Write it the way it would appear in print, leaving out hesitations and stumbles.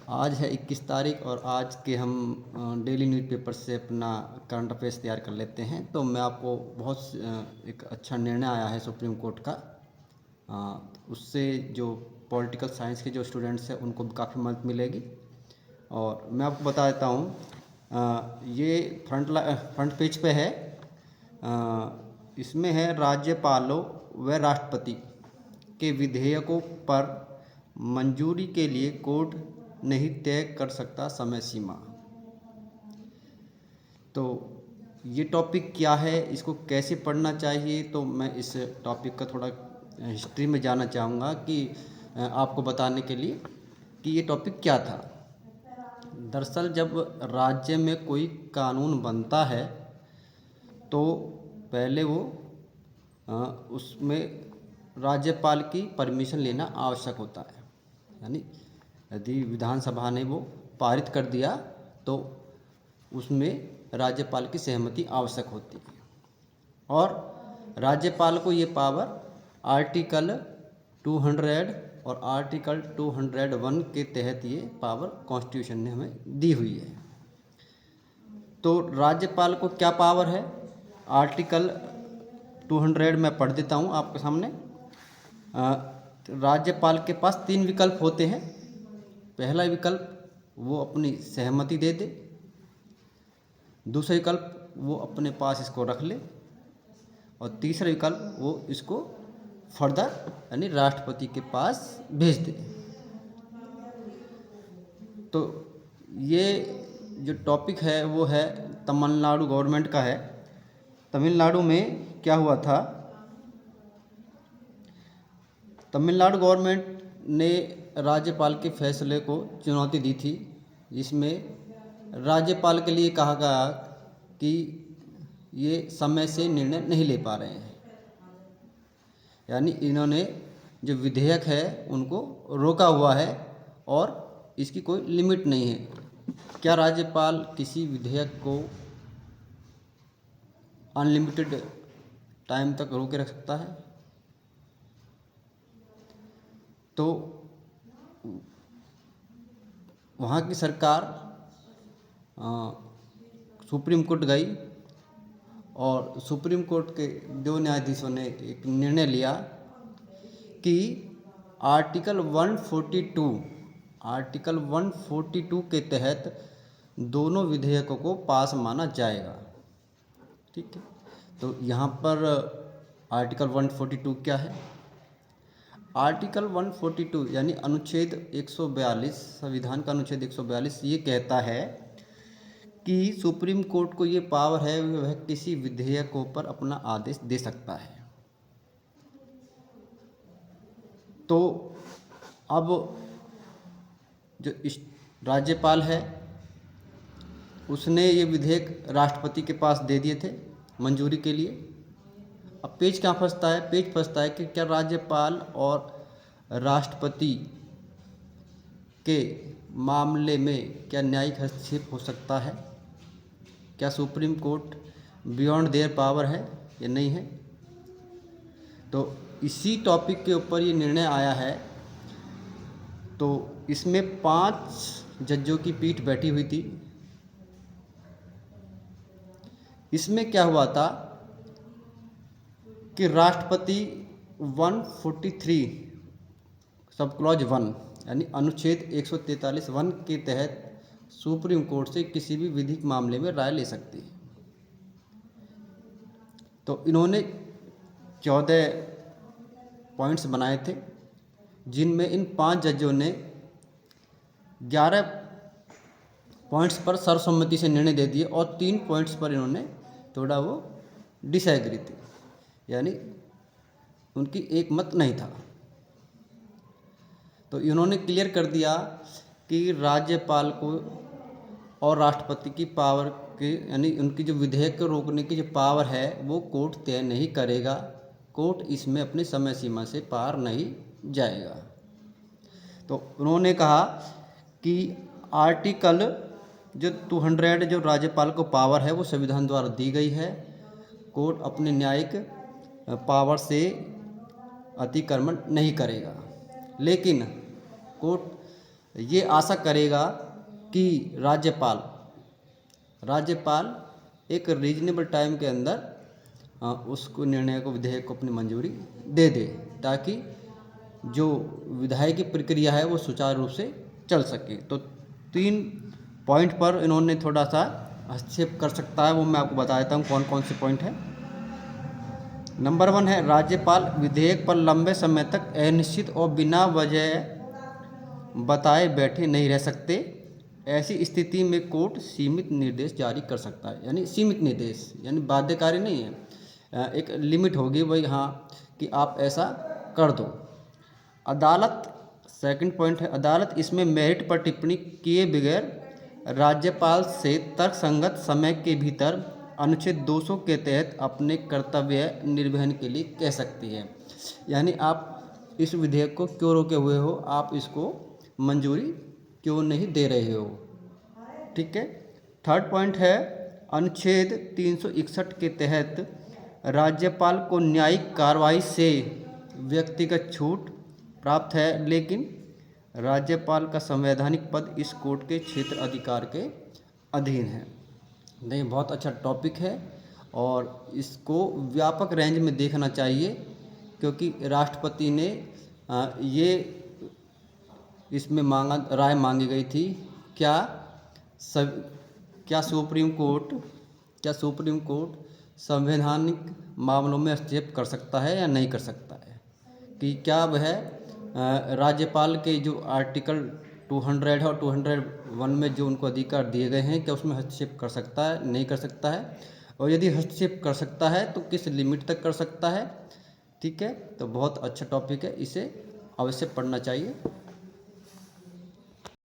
आज है 21 तारीख और आज के हम डेली न्यूज़पेपर से अपना करंट अफेयर्स तैयार कर लेते हैं। तो मैं आपको एक अच्छा निर्णय आया है सुप्रीम कोर्ट का। उससे जो पॉलिटिकल साइंस के जो स्टूडेंट्स हैं उनको भी काफ़ी मदद मिलेगी। और मैं आपको बता देता हूँ, ये फ्रंट पेज पे है। इसमें है राज्यपालों व राष्ट्रपति के विधेयकों पर मंजूरी के लिए कोर्ट नहीं तय कर सकता समय सीमा। तो ये टॉपिक क्या है, इसको कैसे पढ़ना चाहिए, तो मैं इस टॉपिक का थोड़ा हिस्ट्री में जाना चाहूँगा कि आपको बताने के लिए कि ये टॉपिक क्या था। दरअसल जब राज्य में कोई कानून बनता है तो पहले वो उसमें राज्यपाल की परमिशन लेना आवश्यक होता है। यानी यदि विधानसभा ने वो पारित कर दिया तो उसमें राज्यपाल की सहमति आवश्यक होती है। और राज्यपाल को ये पावर आर्टिकल 200 और आर्टिकल 201 के तहत ये पावर कॉन्स्टिट्यूशन ने हमें दी हुई है। तो राज्यपाल को क्या पावर है, आर्टिकल 200 में पढ़ देता हूँ आपके सामने। राज्यपाल के पास 3 विकल्प होते हैं। पहला विकल्प वो अपनी सहमति दे दे, दूसरा विकल्प वो अपने पास इसको रख ले, और तीसरा विकल्प वो इसको फर्दर यानी राष्ट्रपति के पास भेज दे। तो ये जो टॉपिक है वो है तमिलनाडु गवर्नमेंट का है। तमिलनाडु में क्या हुआ था, तमिलनाडु गवर्नमेंट ने राज्यपाल के फैसले को चुनौती दी थी, जिसमें राज्यपाल के लिए कहा गया कि ये समय से निर्णय नहीं ले पा रहे हैं। यानी इन्होंने जो विधेयक है उनको रोका हुआ है और इसकी कोई लिमिट नहीं है। क्या राज्यपाल किसी विधेयक को अनलिमिटेड टाइम तक रोके रख सकता है? तो वहाँ की सरकार सुप्रीम कोर्ट गई और सुप्रीम कोर्ट के 2 न्यायाधीशों ने एक निर्णय लिया कि आर्टिकल 142 के तहत दोनों विधेयकों को पास माना जाएगा। ठीक है, तो यहाँ पर आर्टिकल 142 क्या है? आर्टिकल 142 यानी अनुच्छेद 142, संविधान का अनुच्छेद 142 ये कहता है कि सुप्रीम कोर्ट को ये पावर है वह किसी विधेयकों पर अपना आदेश दे सकता है। तो अब जो राज्यपाल है उसने ये विधेयक राष्ट्रपति के पास दे दिए थे मंजूरी के लिए। अब पेच कहाँ फंसता है? पेच फंसता है कि क्या राज्यपाल और राष्ट्रपति के मामले में क्या न्यायिक हस्तक्षेप हो सकता है? क्या supreme court beyond their power है या नहीं है? तो इसी टॉपिक के ऊपर ये निर्णय आया है। तो इसमें 5 जजों की पीठ बैठी हुई थी। इसमें क्या हुआ था कि राष्ट्रपति 143 सब क्लॉज 1 यानी अनुच्छेद 143(1) के तहत सुप्रीम कोर्ट से किसी भी विधिक मामले में राय ले सकती है। तो इन्होंने 14 पॉइंट्स बनाए थे, जिनमें इन 5 जजों ने 11 पॉइंट्स पर सर्वसम्मति से निर्णय दे दिए और 3 पॉइंट्स पर इन्होंने थोड़ा वो डिसएग्री थी, यानी उनकी एक मत नहीं था। तो इन्होंने क्लियर कर दिया कि राज्यपाल को और राष्ट्रपति की पावर के यानी उनकी जो विधेयक को रोकने की जो पावर है वो कोर्ट तय नहीं करेगा। कोर्ट इसमें अपनी समय सीमा से पार नहीं जाएगा। तो उन्होंने कहा कि आर्टिकल जो 200 जो राज्यपाल को पावर है वो संविधान द्वारा दी गई है। कोर्ट अपने न्यायिक पावर से अतिक्रमण नहीं करेगा, लेकिन कोर्ट ये आशा करेगा कि राज्यपाल एक रीजनेबल टाइम के अंदर उसको निर्णय को, विधेयक को अपनी मंजूरी दे दे, ताकि जो विधायी की प्रक्रिया है वो सुचारू रूप से चल सके। तो 3 पॉइंट पर इन्होंने थोड़ा सा हस्तक्षेप कर सकता है, वो मैं आपको बता देता हूँ कौन कौन से पॉइंट हैं। नंबर 1 है, राज्यपाल विधेयक पर लंबे समय तक अनिश्चित और बिना वजह बताए बैठे नहीं रह सकते। ऐसी स्थिति में कोर्ट सीमित निर्देश जारी कर सकता है। यानी सीमित निर्देश यानी बाध्यकारी नहीं है, एक लिमिट होगी भाई, हाँ कि आप ऐसा कर दो। अदालत, सेकंड पॉइंट है, अदालत इसमें मेरिट पर टिप्पणी किए बगैर राज्यपाल से तर्कसंगत समय के भीतर अनुच्छेद 200 के तहत अपने कर्तव्य निर्वहन के लिए कह सकती है। यानी आप इस विधेयक को क्यों रोके हुए हो, आप इसको मंजूरी क्यों नहीं दे रहे हो, ठीक है। थर्ड पॉइंट है, अनुच्छेद 361 के तहत राज्यपाल को न्यायिक कार्रवाई से व्यक्तिगत छूट प्राप्त है, लेकिन राज्यपाल का संवैधानिक पद इस कोर्ट के क्षेत्र अधिकार के अधीन है। नहीं, बहुत अच्छा टॉपिक है और इसको व्यापक रेंज में देखना चाहिए, क्योंकि राष्ट्रपति ने ये इसमें राय मांगी गई थी, क्या सुप्रीम कोर्ट संवैधानिक मामलों में हस्तक्षेप कर सकता है या नहीं कर सकता है, कि क्या वह राज्यपाल के जो आर्टिकल 200 और 201 में जो उनको अधिकार दिए गए हैं, क्या उसमें हस्तक्षेप कर सकता है, नहीं कर सकता है, और यदि हस्तक्षेप कर सकता है तो किस लिमिट तक कर सकता है, ठीक है। तो बहुत अच्छा टॉपिक है, इसे अवश्य पढ़ना चाहिए।